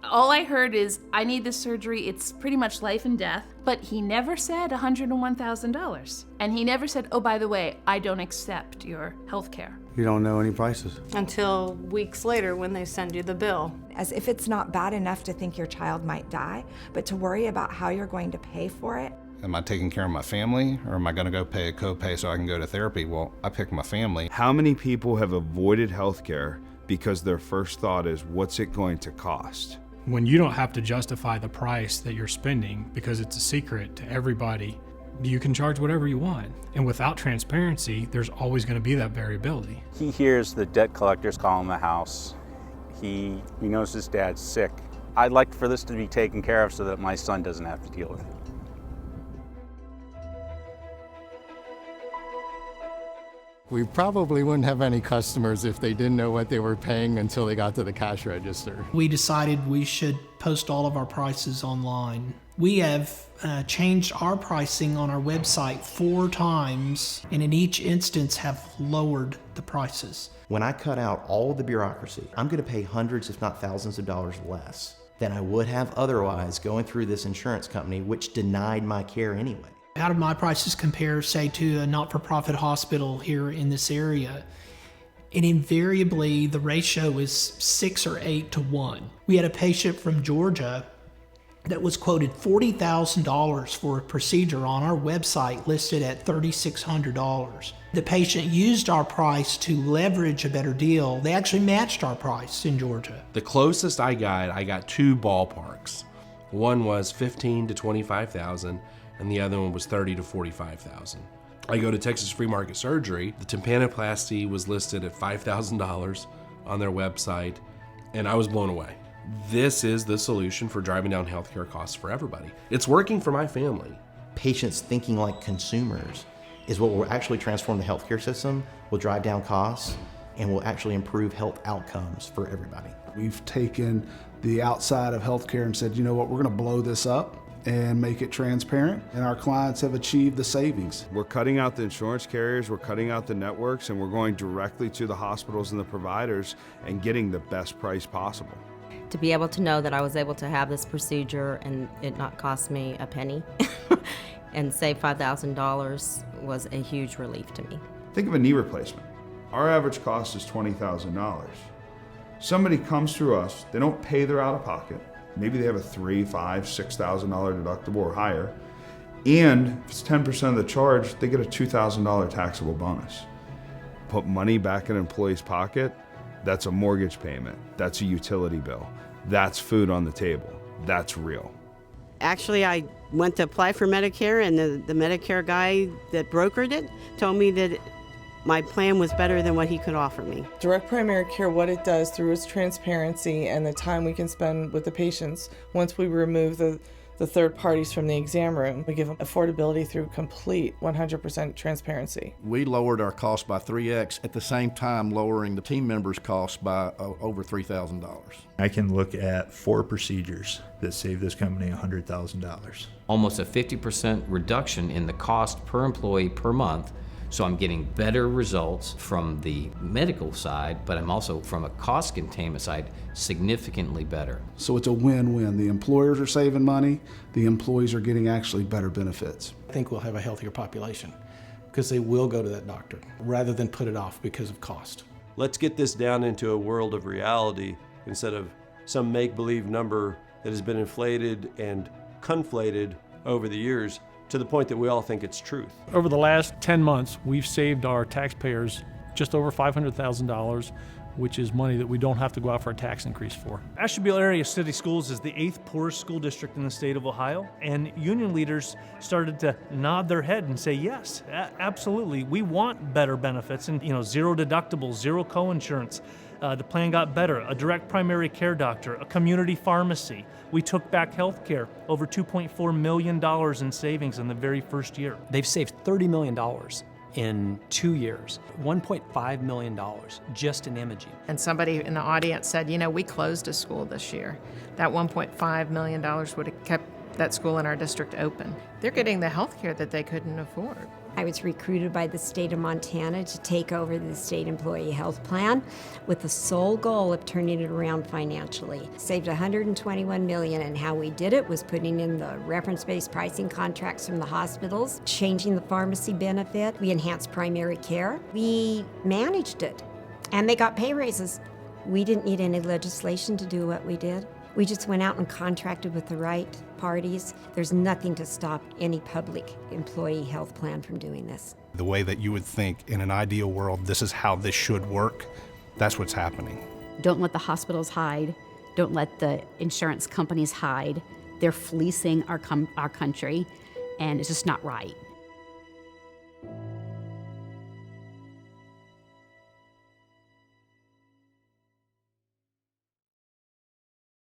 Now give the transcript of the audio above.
All I heard is, I need this surgery, it's pretty much life and death, but he never said $101,000. And he never said, oh, by the way, I don't accept your health care. You don't know any prices. Until weeks later when they send you the bill. As if it's not bad enough to think your child might die, but to worry about how you're going to pay for it. Am I taking care of my family, or am I gonna go pay a copay so I can go to therapy? Well, I pick my family. How many people have avoided healthcare because their first thought is, what's it going to cost? When you don't have to justify the price that you're spending because it's a secret to everybody, you can charge whatever you want. And without transparency, there's always going to be that variability. He hears the debt collectors calling the house. He knows his dad's sick. I'd like for this to be taken care of so that my son doesn't have to deal with it. We probably wouldn't have any customers if they didn't know what they were paying until they got to the cash register. We decided we should post all of our prices online. We have changed our pricing on our website 4 times, and in each instance have lowered the prices. When I cut out all the bureaucracy, I'm going to pay hundreds, if not thousands of dollars less than I would have otherwise going through this insurance company, which denied my care anyway. How do my prices compare, say, to a not-for-profit hospital here in this area? And invariably, the ratio is 6 or 8 to 1. We had a patient from Georgia that was quoted $40,000 for a procedure on our website listed at $3,600. The patient used our price to leverage a better deal. They actually matched our price in Georgia. The closest I got 2 ballparks. One was $15,000 to $25,000. And the other one was $30,000 to $45,000. I go to Texas Free Market Surgery. The tympanoplasty was listed at $5,000 on their website, and I was blown away. This is the solution for driving down healthcare costs for everybody. It's working for my family. Patients thinking like consumers is what will actually transform the healthcare system, will drive down costs, and will actually improve health outcomes for everybody. We've taken the outside of healthcare and said, you know what, we're gonna blow this up and make it transparent, and our clients have achieved the savings. We're cutting out the insurance carriers, we're cutting out the networks, and we're going directly to the hospitals and the providers and getting the best price possible. To be able to know that I was able to have this procedure and it not cost me a penny and save $5,000 was a huge relief to me. Think of a knee replacement. Our average cost is $20,000. Somebody comes through us, they don't pay their out-of-pocket. Maybe they have a $3,000, $5,000, $6,000 deductible or higher. And if it's 10% of the charge, they get a $2,000 taxable bonus. Put money back in an employee's pocket, that's a mortgage payment, that's a utility bill, that's food on the table, that's real. Actually, I went to apply for Medicare, and the Medicare guy that brokered it told me that my plan was better than what he could offer me. Direct primary care, what it does through its transparency and the time we can spend with the patients, once we remove the third parties from the exam room, we give them affordability through complete 100% transparency. We lowered our cost by 3x, at the same time lowering the team members' costs by over $3,000. I can look at 4 procedures that save this company $100,000. Almost a 50% reduction in the cost per employee per month. So I'm getting better results from the medical side, but I'm also, from a cost containment side, significantly better. So it's a win-win. The employers are saving money, the employees are getting actually better benefits. I think we'll have a healthier population because they will go to that doctor rather than put it off because of cost. Let's get this down into a world of reality instead of some make-believe number that has been inflated and conflated over the years, to the point that we all think it's truth. Over the last 10 months, we've saved our taxpayers just over $500,000, which is money that we don't have to go out for a tax increase for. Ashtabula Area City Schools is the 8th poorest school district in the state of Ohio, and union leaders started to nod their head and say, yes, absolutely, we want better benefits and, zero deductibles, zero coinsurance. The plan got better, a direct primary care doctor, a community pharmacy. We took back health care, over $2.4 million in savings in the very first year. They've saved $30 million in 2 years, $1.5 million just in imaging. And somebody in the audience said, we closed a school this year. That $1.5 million would have kept that school in our district open. They're getting the health care that they couldn't afford. I was recruited by the state of Montana to take over the state employee health plan with the sole goal of turning it around financially. Saved $121 million, and how we did it was putting in the reference-based pricing contracts from the hospitals, changing the pharmacy benefit. We enhanced primary care. We managed it, and they got pay raises. We didn't need any legislation to do what we did. We just went out and contracted with the right parties. There's nothing to stop any public employee health plan from doing this. The way that you would think in an ideal world, this is how this should work, that's what's happening. Don't let the hospitals hide. Don't let the insurance companies hide. They're fleecing our country, and it's just not right.